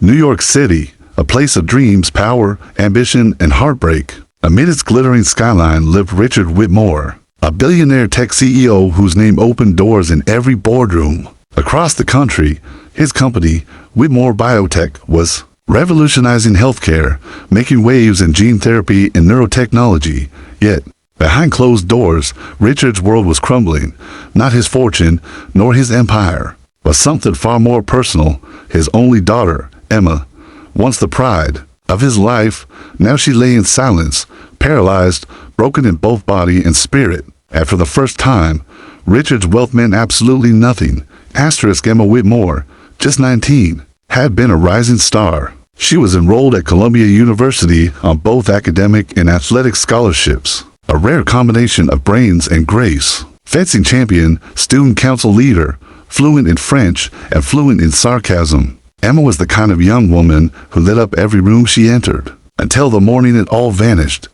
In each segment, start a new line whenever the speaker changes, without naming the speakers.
New York City, a place of dreams, power, ambition, and heartbreak. Amid its glittering skyline lived Richard Whitmore, a billionaire tech CEO whose name opened doors in every boardroom. Across the country, his company, Whitmore Biotech, was revolutionizing healthcare, making waves in gene therapy and neurotechnology. Yet, behind closed doors, Richard's world was crumbling. Not his fortune, nor his empire, but something far more personal. His only daughter, Emma, once the pride of his life, now she lay in silence, paralyzed, broken in both body and spirit. After the first time, Richard's wealth meant absolutely nothing. Emma Whitmore, just 19, had been a rising star. She was enrolled at Columbia University on both academic and athletic scholarships, a rare combination of brains and grace. Fencing champion, student council leader, fluent in French and fluent in sarcasm. Emma was the kind of young woman who lit up every room she entered, until the morning it all vanished.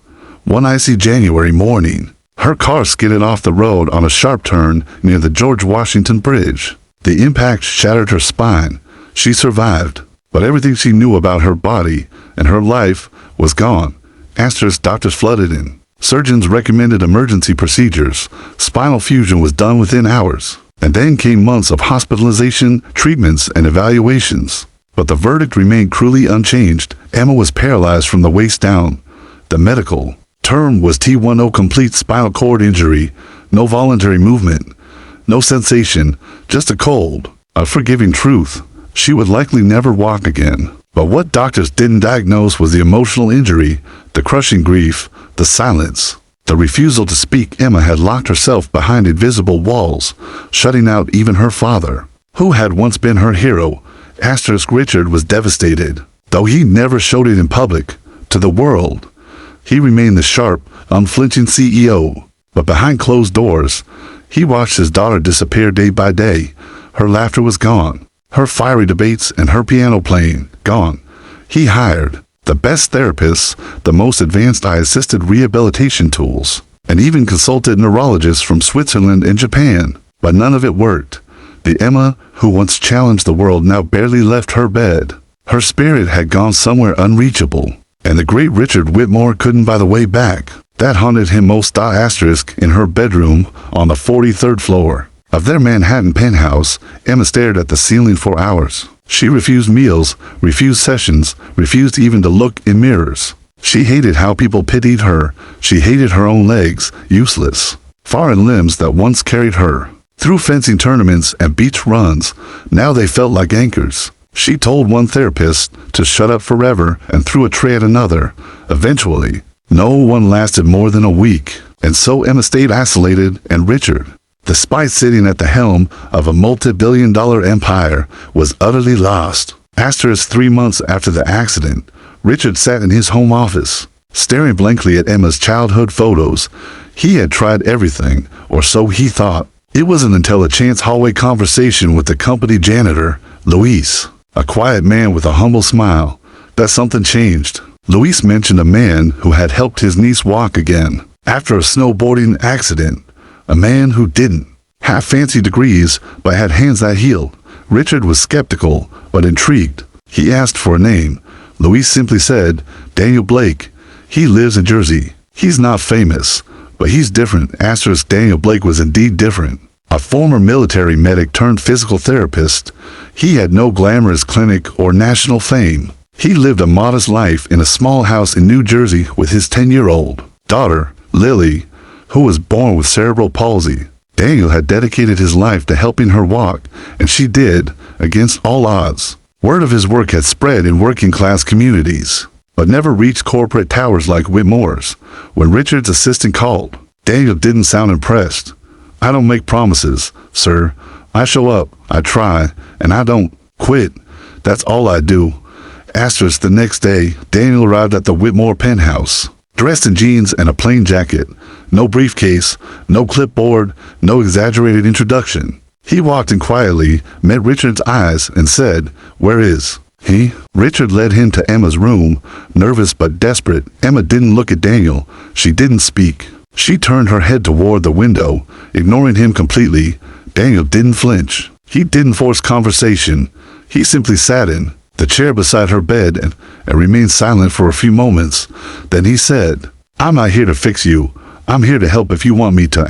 One icy January morning, her car skidded off the road on a sharp turn near the George Washington Bridge. The impact shattered her spine. She survived, but everything she knew about her body and her life was gone. Doctors flooded in. Surgeons recommended emergency procedures. Spinal fusion was done within hours. And then came months of hospitalization, treatments, and evaluations. But the verdict remained cruelly unchanged. Emma was paralyzed from the waist down. The medical term was T10, complete spinal cord injury. No voluntary movement, no sensation, just a cold. A forgiving truth. She would likely never walk again. But what doctors didn't diagnose was the emotional injury, the crushing grief, the silence. The refusal to speak. Emma had locked herself behind invisible walls, shutting out even her father, who had once been her hero. Richard was devastated. Though he never showed it in public, to the world, he remained the sharp, unflinching CEO. But behind closed doors, he watched his daughter disappear day by day. Her laughter was gone. Her fiery debates and her piano playing, gone. He hired the best therapists, the most advanced eye-assisted rehabilitation tools, and even consulted neurologists from Switzerland and Japan. But none of it worked. The Emma who once challenged the world now barely left her bed. Her spirit had gone somewhere unreachable, and the great Richard Whitmore couldn't buy the way back. That haunted him most. In her bedroom on the 43rd floor of their Manhattan penthouse, Emma stared at the ceiling for hours. She refused meals, refused sessions, refused even to look in mirrors. She hated how people pitied her. She hated her own legs, useless, foreign limbs that once carried her through fencing tournaments and beach runs. Now they felt like anchors. She told one therapist to shut up forever and threw a tray at another. Eventually, no one lasted more than a week, and so Emma stayed isolated, and Richard, despite sitting at the helm of a multi-billion-dollar empire, was utterly lost. 3 months after the accident, Richard sat in his home office, staring blankly at Emma's childhood photos. He had tried everything, or so he thought. It wasn't until a chance hallway conversation with the company janitor, Luis, a quiet man with a humble smile, that something changed. Luis mentioned a man who had helped his niece walk again after a snowboarding accident. A man who didn't have fancy degrees, but had hands that healed. Richard was skeptical, but intrigued. He asked for a name. Luis simply said, Daniel Blake. He lives in Jersey. He's not famous, but he's different. Daniel Blake was indeed different. A former military medic turned physical therapist, he had no glamorous clinic or national fame. He lived a modest life in a small house in New Jersey with his 10-year-old daughter, Lily, who was born with cerebral palsy. Daniel had dedicated his life to helping her walk, and she did, against all odds. Word of his work had spread in working-class communities, but never reached corporate towers like Whitmore's. When Richard's assistant called, Daniel didn't sound impressed. I don't make promises, sir. I show up, I try, and I don't quit. That's all I do. The next day, Daniel arrived at the Whitmore penthouse, dressed in jeans and a plain jacket. No briefcase, no clipboard, no exaggerated introduction. He walked in quietly, met Richard's eyes, and said, "Where is he?" Richard led him to Emma's room, nervous but desperate. Emma didn't look at Daniel. She didn't speak. She turned her head toward the window, ignoring him completely. Daniel didn't flinch. He didn't force conversation. He simply sat in the chair beside her bed and remained silent for a few moments. Then he said, "I'm not here to fix you. I'm here to help if you want me to."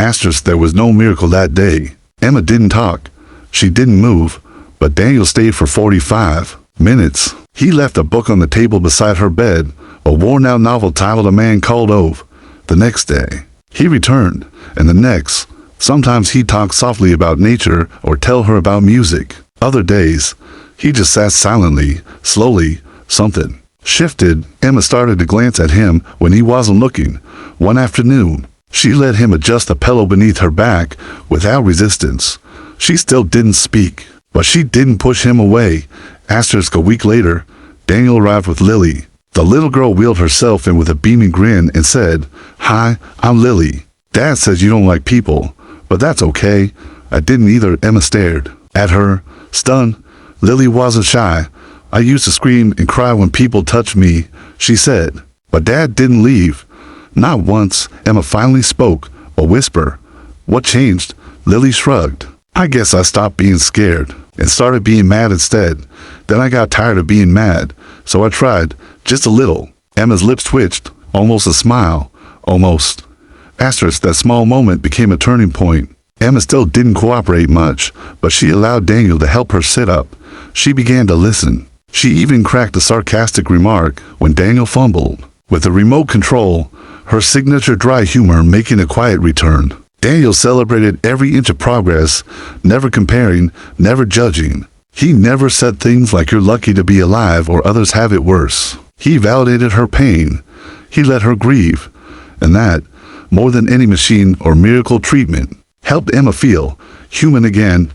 There was no miracle that day. Emma didn't talk. She didn't move, but Daniel stayed for 45 minutes. He left a book on the table beside her bed, a worn-out novel titled A Man Called Ove. The next day, he returned, and the next. Sometimes he'd talk softly about nature or tell her about music. Other days, he just sat silently. Slowly, something shifted. Emma started to glance at him when he wasn't looking. One afternoon, she let him adjust the pillow beneath her back without resistance. She still didn't speak, but she didn't push him away. A week later, Daniel arrived with Lily. The little girl wheeled herself in with a beaming grin and said, "Hi, I'm Lily. Dad says you don't like people, but that's okay." I didn't either. Emma stared at her, stunned. Lily wasn't shy. "I used to scream and cry when people touched me," she said. "But Dad didn't leave. Not once." Emma finally spoke, a whisper. "What changed?" Lily shrugged. "I guess I stopped being scared and started being mad instead. Then I got tired of being mad, so I tried, just a little." Emma's lips twitched, almost a smile. Almost. That small moment became a turning point. Emma still didn't cooperate much, but she allowed Daniel to help her sit up. She began to listen. She even cracked a sarcastic remark when Daniel fumbled. With the remote control, her signature dry humor making a quiet return. Daniel celebrated every inch of progress, never comparing, never judging. He never said things like "you're lucky to be alive" or "others have it worse." He validated her pain. He let her grieve. And that, more than any machine or miracle treatment, helped Emma feel human again.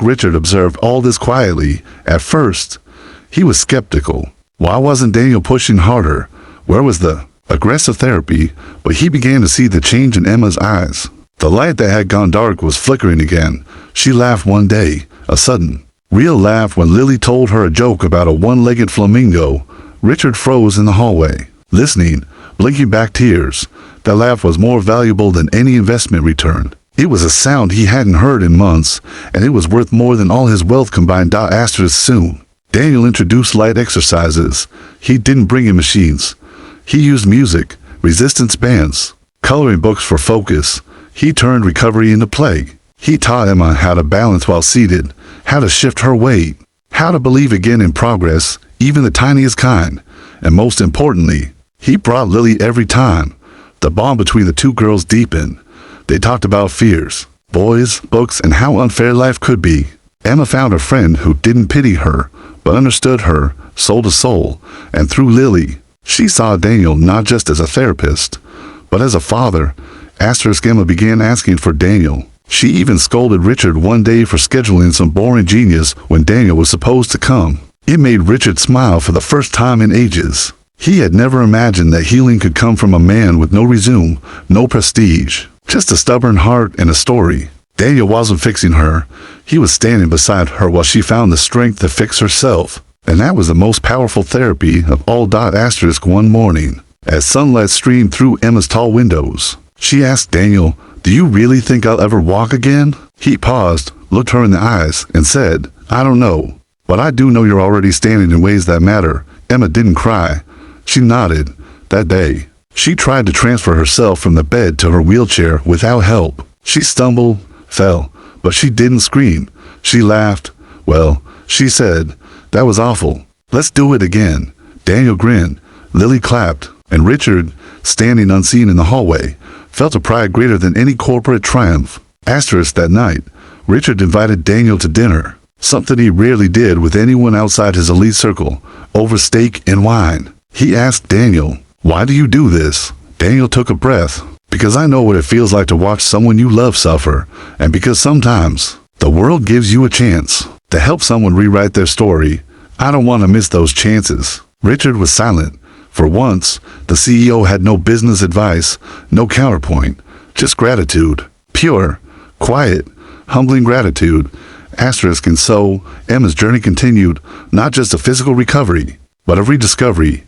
Richard observed all this quietly. At first, he was skeptical. Why wasn't Daniel pushing harder? Where was the aggressive therapy? But he began to see the change in Emma's eyes. The light that had gone dark was flickering again. She laughed one day, a sudden, real laugh when Lily told her a joke about a one-legged flamingo. Richard froze in the hallway, listening, blinking back tears. That laugh was more valuable than any investment return. It was a sound he hadn't heard in months, and it was worth more than all his wealth combined. Soon, Daniel introduced light exercises. He didn't bring in machines. He used music, resistance bands, coloring books for focus. He turned recovery into play. He taught Emma how to balance while seated, how to shift her weight, how to believe again in progress, even the tiniest kind. And most importantly, he brought Lily every time. The bond between the two girls deepened. They talked about fears, boys, books, and how unfair life could be. Emma found a friend who didn't pity her, but understood her, soul to soul. And through Lily, she saw Daniel not just as a therapist, but as a father. Emma began asking for Daniel. She even scolded Richard one day for scheduling some boring genius when Daniel was supposed to come. It made Richard smile for the first time in ages. He had never imagined that healing could come from a man with no resume, no prestige, just a stubborn heart and a story. Daniel wasn't fixing her. He was standing beside her while she found the strength to fix herself. And that was the most powerful therapy of all. One morning, as sunlight streamed through Emma's tall windows, she asked Daniel, "Do you really think I'll ever walk again?" He paused, looked her in the eyes, and said, "I don't know, but I do know you're already standing in ways that matter." Emma didn't cry. She nodded. That day, she tried to transfer herself from the bed to her wheelchair without help. She stumbled, fell, but she didn't scream. She laughed. "Well," she said, "that was awful. Let's do it again." Daniel grinned. Lily clapped, and Richard, standing unseen in the hallway, felt a pride greater than any corporate triumph. That night, Richard invited Daniel to dinner, something he rarely did with anyone outside his elite circle, over steak and wine. He asked Daniel, "Why do you do this?" Daniel took a breath. "Because I know what it feels like to watch someone you love suffer, and because sometimes the world gives you a chance to help someone rewrite their story. I don't want to miss those chances." Richard was silent. For once, the CEO had no business advice, no counterpoint, just gratitude. Pure, quiet, humbling gratitude. And so, Emma's journey continued, not just a physical recovery, but a rediscovery.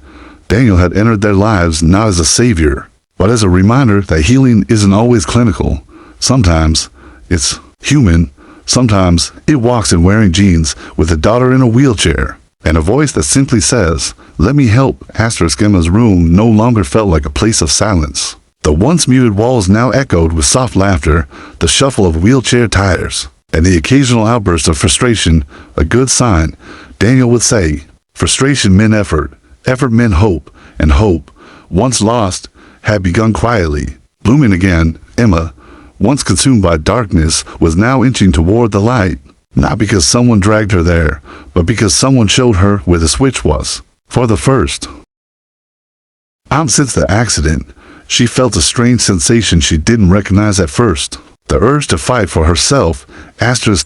Daniel had entered their lives not as a savior, but as a reminder that healing isn't always clinical. Sometimes it's human. Sometimes it walks in wearing jeans with a daughter in a wheelchair. and a voice that simply says, "Let me help." Emma's room no longer felt like a place of silence. The once muted walls now echoed with soft laughter, the shuffle of wheelchair tires, and the occasional outburst of frustration, a good sign, Daniel would say. Frustration meant effort, effort meant hope, and hope, once lost, had begun quietly, blooming again. Emma, once consumed by darkness, was now inching toward the light, not because someone dragged her there, but because someone showed her where the switch was. For the first time since the accident, she felt a strange sensation she didn't recognize at first. The urge to fight for herself.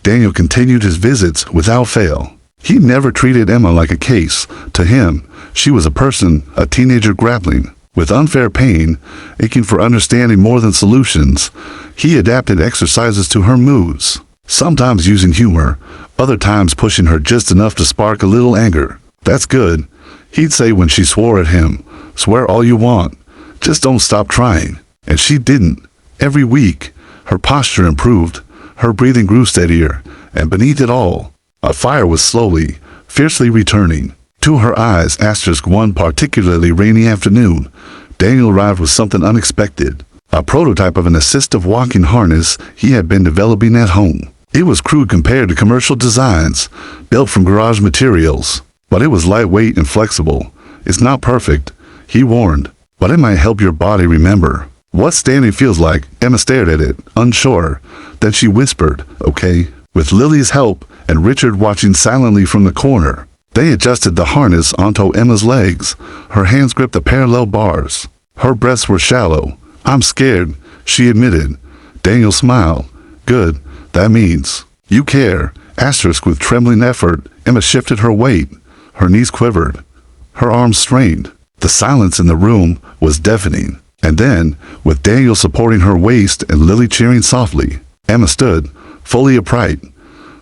Daniel continued his visits without fail. He never treated Emma like a case. To him, she was a person, a teenager grappling with unfair pain, aching for understanding more than solutions. He adapted exercises to her moods, sometimes using humor, other times pushing her just enough to spark a little anger. "That's good," he'd say when she swore at him. "Swear all you want. Just don't stop trying." And she didn't. Every week, her posture improved, her breathing grew steadier, and beneath it all, a fire was slowly, fiercely returning to her eyes. One particularly rainy afternoon, Daniel arrived with something unexpected, a prototype of an assistive walking harness he had been developing at home. It was crude compared to commercial designs, built from garage materials, but it was lightweight and flexible. "It's not perfect," he warned, "but it might help your body remember what standing feels like." Emma stared at it, unsure. Then she whispered, "Okay." With Lily's help and Richard watching silently from the corner, they adjusted the harness onto Emma's legs. Her hands gripped the parallel bars. Her breaths were shallow. "I'm scared," she admitted. Daniel smiled. "Good. That means you care." With trembling effort, Emma shifted her weight. Her knees quivered. Her arms strained. The silence in the room was deafening. And then, with Daniel supporting her waist and Lily cheering softly, Emma stood, fully upright.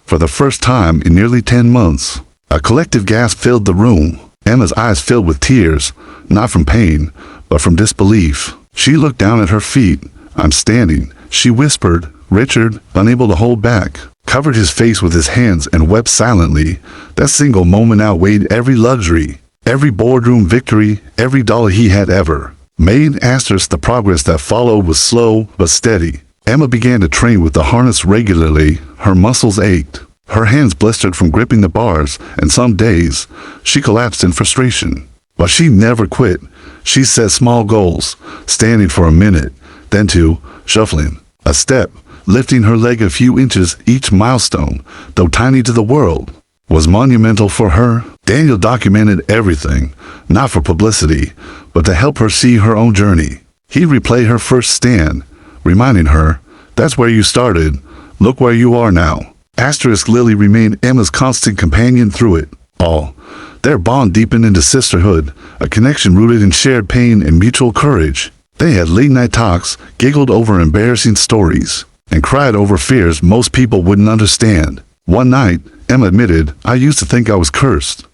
For the first time in nearly 10 months, a collective gasp filled the room. Emma's eyes filled with tears, not from pain, but from disbelief. She looked down at her feet. "I'm standing," she whispered. Richard, unable to hold back, covered his face with his hands and wept silently. That single moment outweighed every luxury, every boardroom victory, every dollar he had ever made. The progress that followed was slow but steady. Emma began to train with the harness regularly. Her muscles ached. Her hands blistered from gripping the bars, and some days, she collapsed in frustration. But she never quit. She set small goals, standing for a minute, then two, shuffling, a step, lifting her leg a few inches. Each milestone, though tiny to the world, was monumental for her. Daniel documented everything, not for publicity, but to help her see her own journey. He replayed her first stand, reminding her, "That's where you started. Look where you are now." Lily remained Emma's constant companion through it all. Their bond deepened into sisterhood, a connection rooted in shared pain and mutual courage. They had late-night talks, giggled over embarrassing stories, and cried over fears most people wouldn't understand. One night, Emma admitted, "I used to think I was cursed.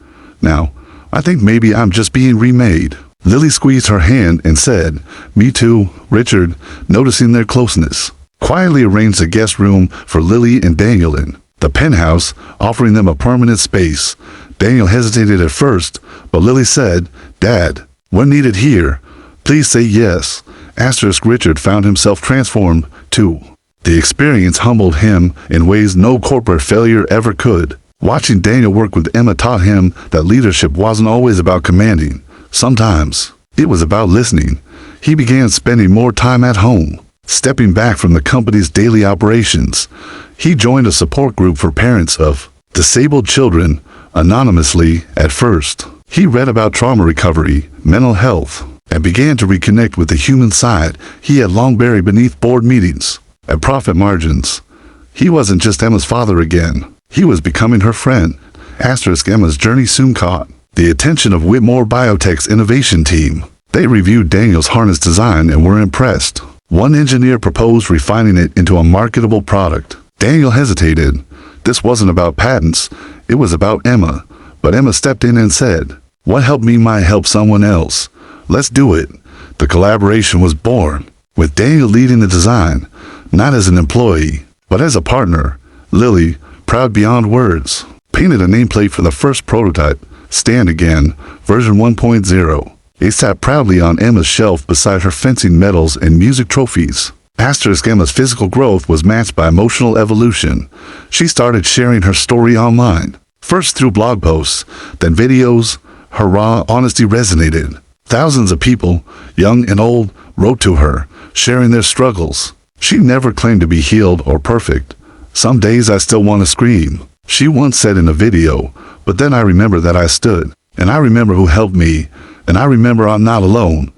Now, I think maybe I'm just being remade." Lily squeezed her hand and said, "Me too." Richard, noticing their closeness, quietly arranged a guest room for Lily and Daniel in the penthouse, offering them a permanent space. Daniel hesitated at first, but Lily said, "Dad, we're needed here. Please say yes." Richard found himself transformed, too. The experience humbled him in ways no corporate failure ever could. Watching Daniel work with Emma taught him that leadership wasn't always about commanding. Sometimes it was about listening. He began spending more time at home, stepping back from the company's daily operations. He joined a support group for parents of disabled children, anonymously at first. He read about trauma recovery, mental health, and began to reconnect with the human side he had long buried beneath board meetings and profit margins. He wasn't just Emma's father again. He was becoming her friend. Emma's journey soon caught the attention of Whitmore Biotech's innovation team. They reviewed Daniel's harness design and were impressed. One engineer proposed refining it into a marketable product. Daniel hesitated. This wasn't about patents, it was about Emma. But Emma stepped in and said, "What helped me might help someone else. Let's do it." The collaboration was born, with Daniel leading the design, not as an employee, but as a partner. Lily, proud beyond words, painted a nameplate for the first prototype, Stand Again, version 1.0. It sat proudly on Emma's shelf beside her fencing medals and music trophies. Emma's physical growth was matched by emotional evolution. She started sharing her story online, first through blog posts, then videos. Her raw honesty resonated. Thousands of people, young and old, wrote to her, sharing their struggles. She never claimed to be healed or perfect. Some days I still want to scream, she once said in a video, but then I remember that I stood, and I remember who helped me, and I remember I'm not alone.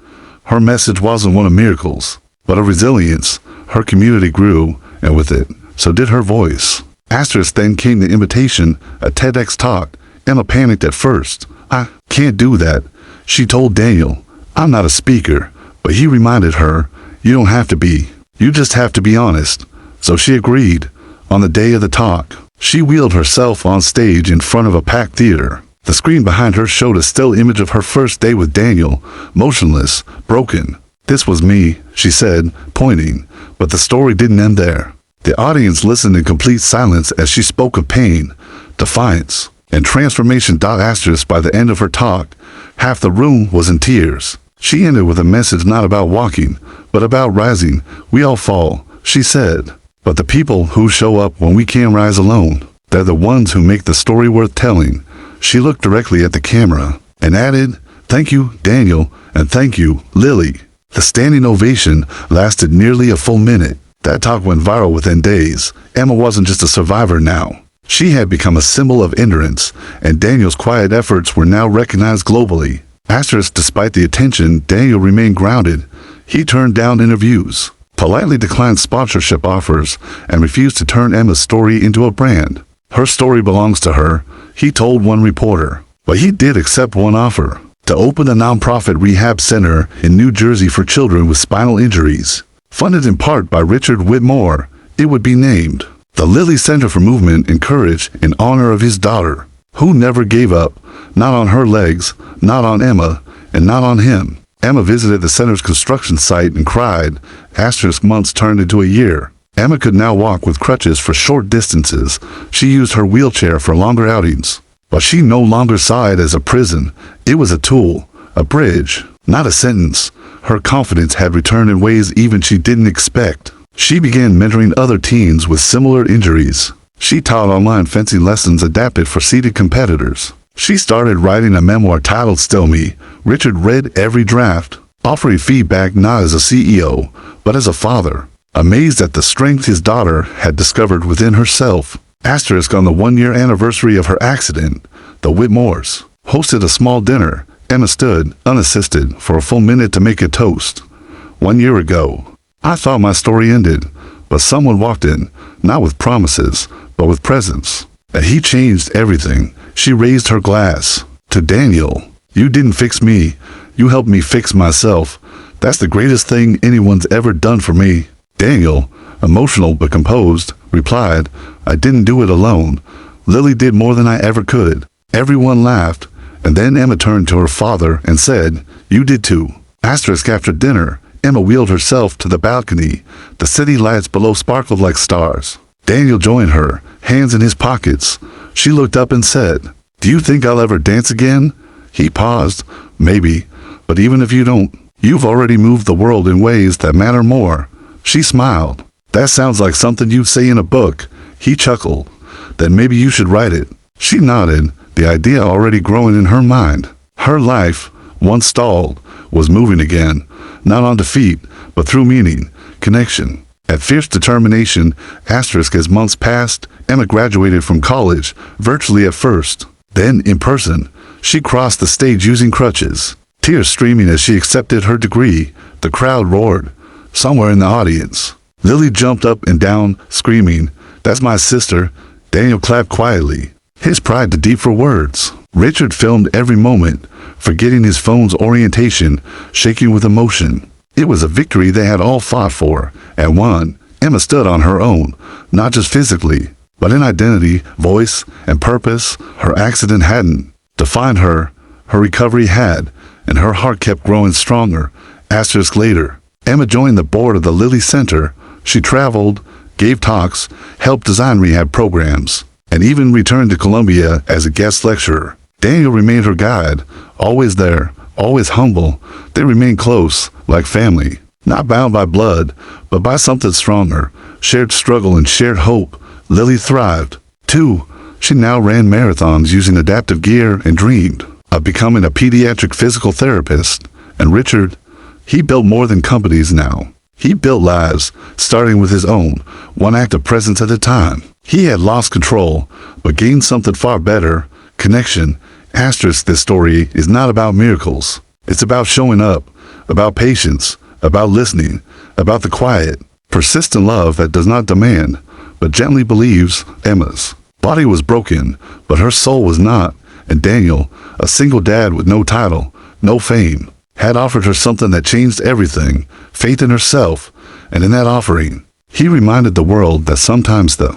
Her message wasn't one of miracles, but of resilience. Her community grew, and with it, so did her voice. Then came the invitation, a TEDx talk. Emma panicked at first. I can't do that, she told Daniel. I'm not a speaker, but he reminded her, you don't have to be. You just have to be honest. So she agreed. On the day of the talk, she wheeled herself on stage in front of a packed theater. The screen behind her showed a still image of her first day with Daniel, motionless, broken. This was me, she said, pointing, but the story didn't end there. The audience listened in complete silence as she spoke of pain, defiance, and transformation. By the end of her talk, half the room was in tears. She ended with a message not about walking, but about rising. We all fall, she said, but the people who show up when we can't rise alone, they're the ones who make the story worth telling. She looked directly at the camera and added, thank you, Daniel, and thank you, Lily. The standing ovation lasted nearly a full minute. That talk went viral within days. Emma wasn't just a survivor now. She had become a symbol of endurance, and Daniel's quiet efforts were now recognized globally. Despite the attention, Daniel remained grounded. He turned down interviews, politely declined sponsorship offers, and refused to turn Emma's story into a brand. Her story belongs to her, he told one reporter. But he did accept one offer, to open a nonprofit rehab center in New Jersey for children with spinal injuries. Funded in part by Richard Whitmore, it would be named the Lilly Center for Movement and Courage in honor of his daughter, who never gave up, not on her legs, not on Emma, and not on him. Emma visited the center's construction site and cried. Months turned into a year. Emma could now walk with crutches for short distances. She used her wheelchair for longer outings. But she no longer saw it as a prison. It was a tool, a bridge, not a sentence. Her confidence had returned in ways even she didn't expect. She began mentoring other teens with similar injuries. She taught online fencing lessons adapted for seated competitors. She started writing a memoir titled Still Me. Richard read every draft, offering feedback not as a CEO, but as a father, amazed at the strength his daughter had discovered within herself. On the one-year anniversary of her accident, the Whitmores hosted a small dinner. Emma stood, unassisted, for a full minute to make a toast. 1 year ago, I thought my story ended, but someone walked in, not with promises, but with presence. And he changed everything. She raised her glass. To Daniel, you didn't fix me. You helped me fix myself. That's the greatest thing anyone's ever done for me. Daniel, emotional but composed, replied, I didn't do it alone. Lily did more than I ever could. Everyone laughed, and then Emma turned to her father and said, you did too. After dinner, Emma wheeled herself to the balcony. The city lights below sparkled like stars. Daniel joined her, hands in his pockets. She looked up and said, do you think I'll ever dance again? He paused. Maybe, but even if you don't, you've already moved the world in ways that matter more. She smiled. That sounds like something you'd say in a book. He chuckled. Then maybe you should write it. She nodded, the idea already growing in her mind. Her life, once stalled, was moving again, not on defeat, but through meaning, connection, and fierce determination. As months passed, Emma graduated from college, virtually at first, then in person. She crossed the stage using crutches, tears streaming as she accepted her degree. The crowd roared. Somewhere in the audience, Lily jumped up and down, screaming, that's my sister. Daniel clapped quietly, his pride too deep for words. Richard filmed every moment, forgetting his phone's orientation, shaking with emotion. It was a victory they had all fought for, and won. Emma stood on her own, not just physically, but in identity, voice, and purpose. Her accident hadn't defined her. Her recovery had, and her heart kept growing stronger. Later, Emma joined the board of the Lilly Center. She traveled, gave talks, helped design rehab programs, and even returned to Columbia as a guest lecturer. Daniel remained her guide, always there, always humble. They remained close, like family, not bound by blood, but by something stronger, shared struggle and shared hope. Lily thrived. 2. She now ran marathons using adaptive gear and dreamed of becoming a pediatric physical therapist. And Richard, he built more than companies now. He built lives, starting with his own, one act of presence at a time. He had lost control, but gained something far better, connection. Asterisk, this story is not about miracles. It's about showing up, about patience, about listening, about the quiet, persistent love that does not demand, but gently believes. Emma's body was broken, but her soul was not, and Daniel, a single dad with no title, no fame, had offered her something that changed everything, faith in herself, and in that offering, he reminded the world that sometimes the